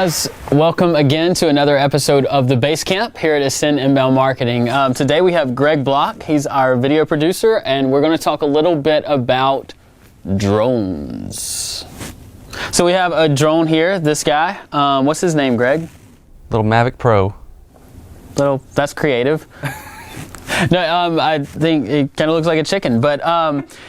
guys, welcome again to another episode of the Basecamp here at Ascend Inbound Marketing. Today we have Greg Block. He's our video producer, and we're going to talk a little bit about drones. So we have a drone here, this guy. What's his name, Greg? Little Mavic Pro. That's creative. No, I think it kind of looks like a chicken, but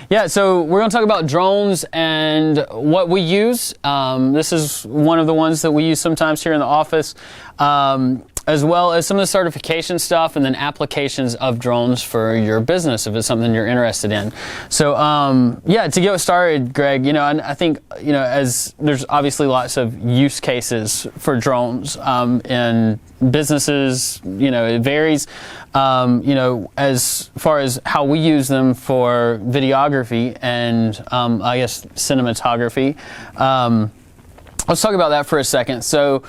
yeah, so we're going to talk about drones and what we use. This is one of the ones that we use sometimes here in the office, as well as some of the certification stuff and then applications of drones for your business if it's something you're interested in. So yeah, to get started, Greg, I think, as there's obviously lots of use cases for drones in businesses, it varies, as far as how we use them for videography and I guess cinematography. Let's talk about that for a second. So,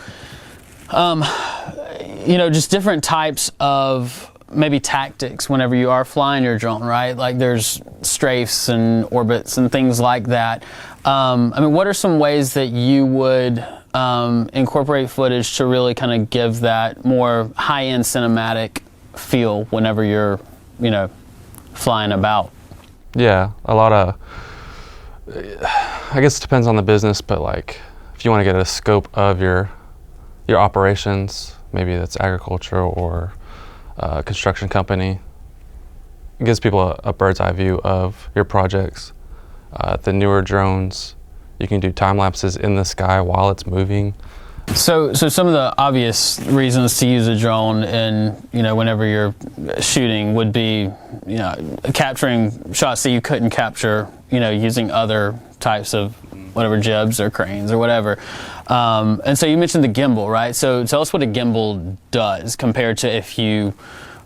just different types of maybe tactics whenever you are flying your drone, right? Like there's strafes and orbits and things like that. What are some ways that you would incorporate footage to really kind of give that more high-end cinematic feel whenever you're, flying about? Yeah, a lot of, I guess it depends on the business, but like if you want to get a scope of your operations, maybe that's agriculture or a construction company, it gives people a bird's eye view of your projects. The newer drones, you can do time lapses in the sky while it's moving. So some of the obvious reasons to use a drone in, whenever you're shooting would be, capturing shots that you couldn't capture, using other types of whatever jibs or cranes or whatever. And so you mentioned the gimbal, right? So tell us what a gimbal does compared to if you,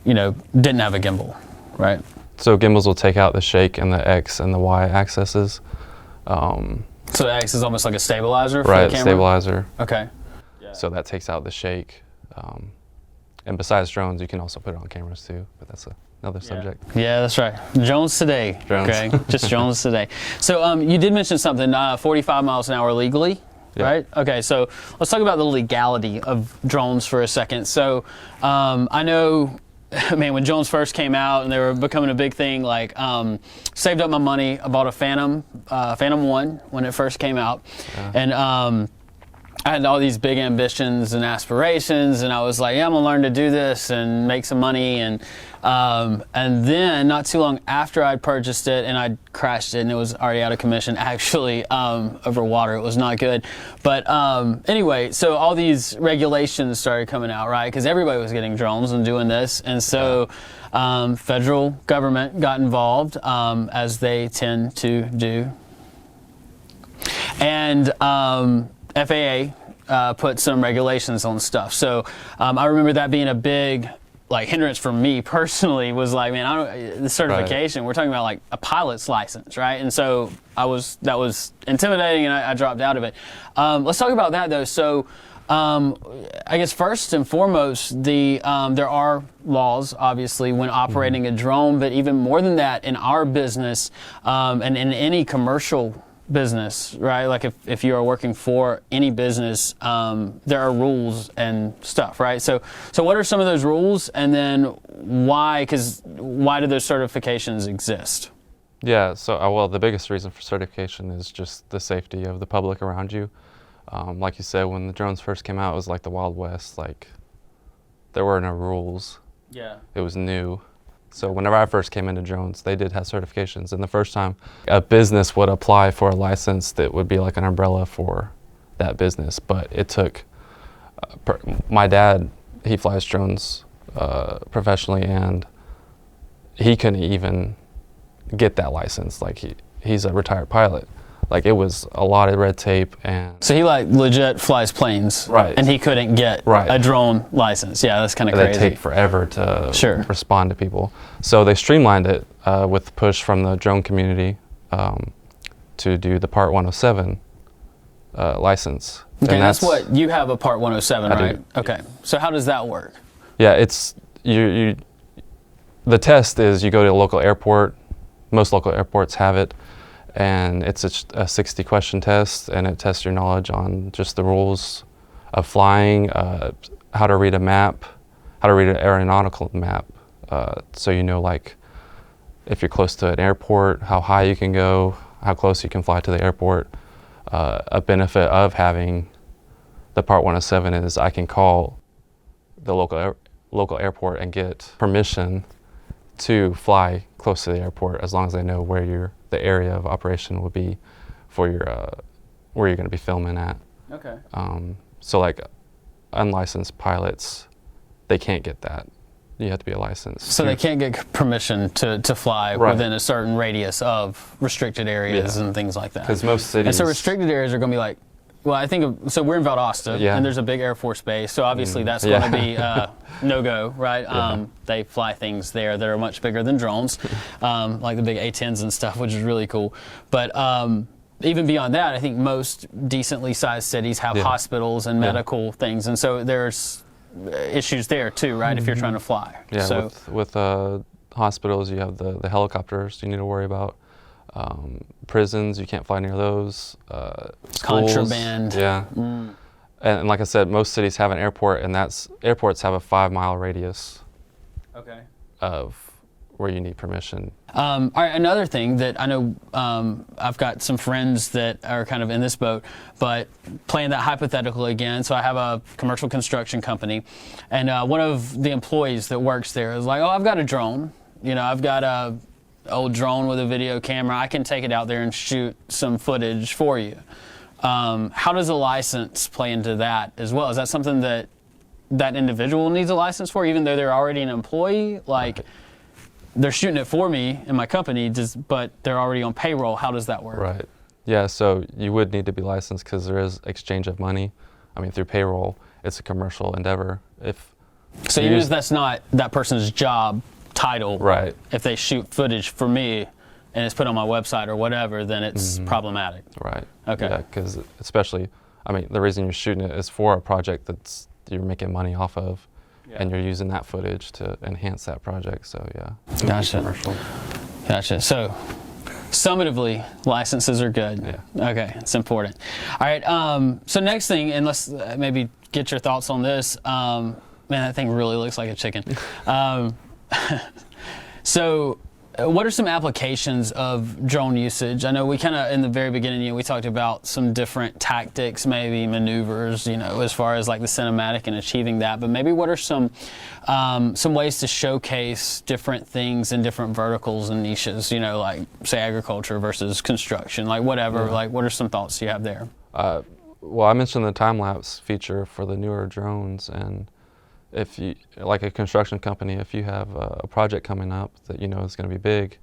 didn't have a gimbal, right? So gimbals will take out the shake and the X and the Y axes. So the X is almost like a stabilizer for right, the camera? Stabilizer. Okay. So that takes out the shake. And besides drones, you can also put it on cameras too, but that's another subject. Yeah, that's right. Drones today, drones. Greg. Just drones today. So you did mention something, 45 miles an hour legally, right? Okay, so let's talk about the legality of drones for a second. So I know, when drones first came out and they were becoming a big thing, saved up my money, I bought a Phantom 1 when it first came out. Yeah. And I had all these big ambitions and aspirations, and I was like, yeah, I'm gonna learn to do this and make some money. And then not too long after I'd purchased it, and I'd crashed it, and it was already out of commission, actually, over water. It was not good. But anyway, so all these regulations started coming out, right? Because everybody was getting drones and doing this. And so federal government got involved, as they tend to do. And FAA put some regulations on stuff. So I remember that being a big hindrance for me personally. Was like, man, the certification. Right. We're talking about like a pilot's license, right? And so that was intimidating, and I dropped out of it. Let's talk about that though. So I guess first and foremost, there are laws obviously when operating a drone, but even more than that in our business and in any commercial business, right? Like if you are working for any business, there are rules and stuff, right? So what are some of those rules, and then why do those certifications exist? Yeah, so the biggest reason for certification is just the safety of the public around you. Like you said, when the drones first came out, it was like the Wild West. Like there were no rules. Yeah. It was new. So whenever I first came into drones, they did have certifications. And the first time a business would apply for a license that would be like an umbrella for that business. But it took, my dad, he flies drones professionally, and he couldn't even get that license. Like he's a retired pilot. Like it was a lot of red tape. And so he legit flies planes, right? And he couldn't get a drone license. Yeah, that's kind of crazy. They take forever to respond to people. So they streamlined it with the push from the drone community to do the Part 107 license. Okay, and that's what you have, a Part 107, right? Do. Okay, so how does that work? Yeah, it's the test is you go to a local airport. Most local airports have it. And it's a 60-question test, and it tests your knowledge on just the rules of flying, how to read a map, how to read an aeronautical map, so you know, like if you're close to an airport, how high you can go, how close you can fly to the airport. A benefit of having the Part 107 is I can call the local airport and get permission to fly close to the airport, as long as I know where the area of operation will be for where you're going to be filming at. Okay. So like unlicensed pilots, they can't get that. You have to be a licensed. So they can't get permission to fly within a certain radius of restricted areas and things like that. Because most cities. And so restricted areas are going to be like, well, I think so we're in Valdosta, and there's a big Air Force base, so obviously that's going to be no-go, right? They fly things there that are much bigger than drones, like the big A-10s and stuff, which is really cool. But even beyond that, I think most decently sized cities have hospitals and medical things, and so there's issues there too, right, if you're trying to fly. Yeah, so, with hospitals, you have the helicopters you need to worry about. Prisons, you can't fly near those. Schools, contraband. Yeah. And like I said, most cities have an airport, and airports have a 5-mile radius of where you need permission. All right, another thing that I know, I've got some friends that are kind of in this boat, but playing that hypothetical again. So I have a commercial construction company, and one of the employees that works there is like, oh, I've got a drone. You know, I've got a old drone with a video camera. I can take it out there and shoot some footage for you. How does a license play into that as well? Is that something that that individual needs a license for, even though they're already an employee? Like, they're shooting it for me in my company, but they're already on payroll. How does that work? Right. Yeah, so you would need to be licensed because there is exchange of money. I mean, through payroll, it's a commercial endeavor. So even if that's not that person's job title, right? If they shoot footage for me and it's put on my website or whatever, then it's problematic. Right. Okay. Yeah, because especially, I mean, the reason you're shooting it is for a project that's you're making money off of, and you're using that footage to enhance that project. So yeah. Gotcha. Commercial. Gotcha. So, summatively, licenses are good. Yeah. Okay, it's important. All right. So next thing, and let's maybe get your thoughts on this. Man, that thing really looks like a chicken. So, what are some applications of drone usage? I know we kind of, in the very beginning, we talked about some different tactics, maybe maneuvers, as far as like the cinematic and achieving that. But maybe what are some ways to showcase different things in different verticals and niches, like, say, agriculture versus construction, like whatever. Like, what are some thoughts you have there? Well, I mentioned the time-lapse feature for the newer drones, and if you, like a construction company, if you have a project coming up that is going to be big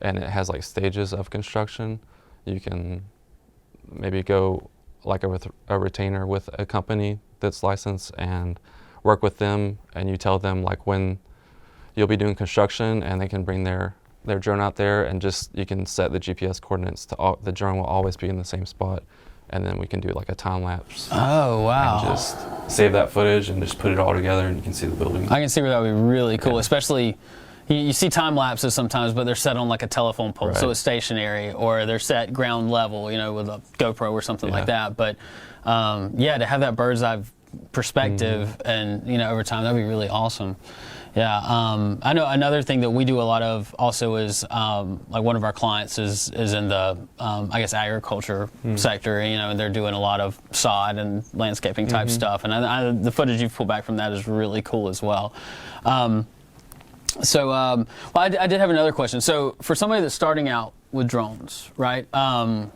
and it has like stages of construction, you can maybe go like a retainer with a company that's licensed and work with them, and you tell them like when you'll be doing construction, and they can bring their drone out there, and you can set the GPS coordinates to the drone will always be in the same spot. And then we can do like a time lapse. Oh, wow. And just save that footage and just put it all together, and you can see the building. I can see where that would be really cool, especially you see time lapses sometimes, but they're set on like a telephone pole, so it's stationary, or they're set ground level, with a GoPro or something like that. But to have that bird's eye perspective and, over time, that'd be really awesome. Yeah, I know another thing that we do a lot of also is like one of our clients is in the I guess agriculture sector, and they're doing a lot of sod and landscaping type stuff, and the footage you've pulled back from that is really cool as well. I did have another question. So for somebody that's starting out with drones, right? I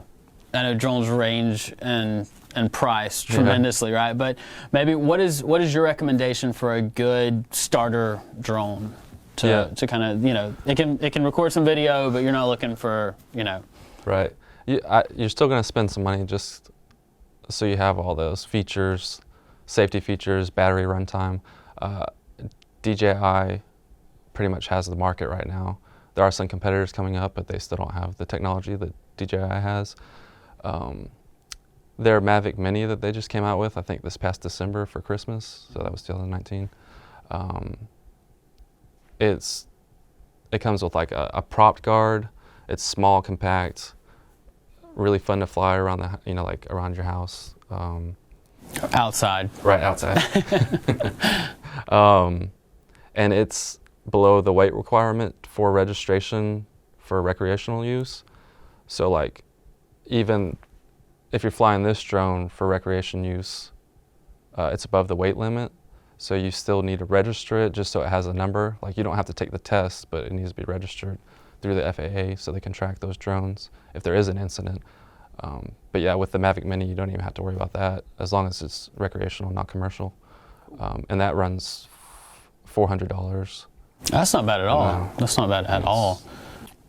know drones range and price tremendously, right? But maybe what is your recommendation for a good starter drone to kind of, it can record some video, but you're not looking for, Right. You're still going to spend some money just so you have all those features, safety features, battery runtime. DJI pretty much has the market right now. There are some competitors coming up, but they still don't have the technology that DJI has. Their Mavic Mini that they just came out with, I think this past December for Christmas, so that was 2019. It comes with like a propped guard. It's small, compact, really fun to fly around like around your house. Outside. Right outside. And it's below the weight requirement for registration for recreational use. So like, even if you're flying this drone for recreation use, it's above the weight limit. So you still need to register it just so it has a number. Like, you don't have to take the test, but it needs to be registered through the FAA so they can track those drones if there is an incident. But yeah, with the Mavic Mini, you don't even have to worry about that as long as it's recreational, not commercial. And that runs $400. That's not bad at all. No. That's not bad at all.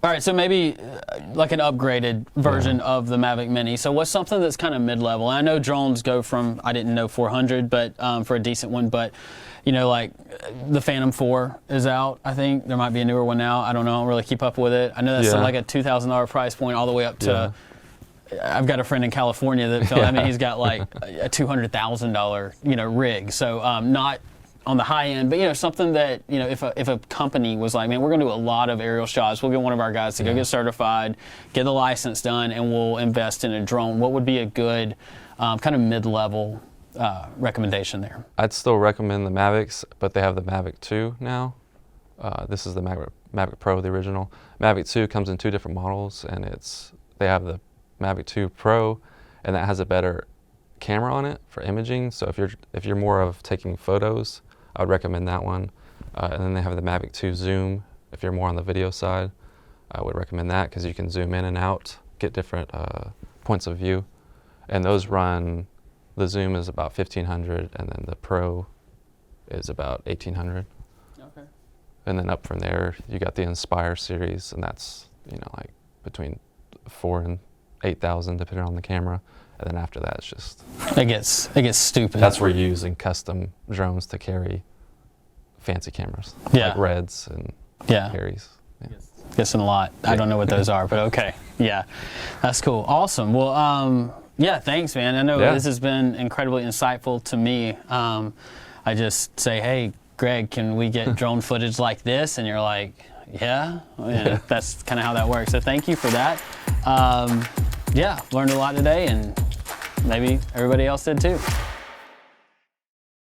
All right, so maybe like an upgraded version of the Mavic Mini. So what's something that's kind of mid-level? I know drones go from, I didn't know 400, but for a decent one, but you know, like the Phantom 4 is out, I think. There might be a newer one now. I don't know. I don't really keep up with it. I know that's like a $2,000 price point all the way up to, I've got a friend in California that, I mean, he's got like a $200,000, you know, rig. So not on the high end, but you know, something that, you know, if a company was like, man, we're going to do a lot of aerial shots, we'll get one of our guys to go get certified, get the license done, and we'll invest in a drone. What would be a good kind of mid-level recommendation there? I'd still recommend the Mavics, but they have the Mavic 2 now. This is the Mavic Pro, the original. Mavic 2 comes in 2 different models, and they have the Mavic 2 Pro, and that has a better camera on it for imaging. So if you're more of taking photos, I would recommend that one. And then they have the Mavic 2 Zoom. If you're more on the video side, I would recommend that because you can zoom in and out, get different points of view. And those run, the Zoom is about $1,500, and then the Pro is about $1,800. Okay. And then up from there, you got the Inspire series, and that's, you know, like between $4,000 and $8,000 depending on the camera. And then after that, it's just... It gets stupid. That's where you're using custom drones to carry fancy cameras. Like Reds and Harries. Yeah. Guessing a lot. I don't know what those are, but okay. Yeah, that's cool. Awesome. Well, yeah, thanks, man. I know this has been incredibly insightful to me. I just say, hey, Greg, can we get drone footage like this? And you're like, yeah. That's kind of how that works. So thank you for that. Yeah, learned a lot today, and maybe everybody else did too.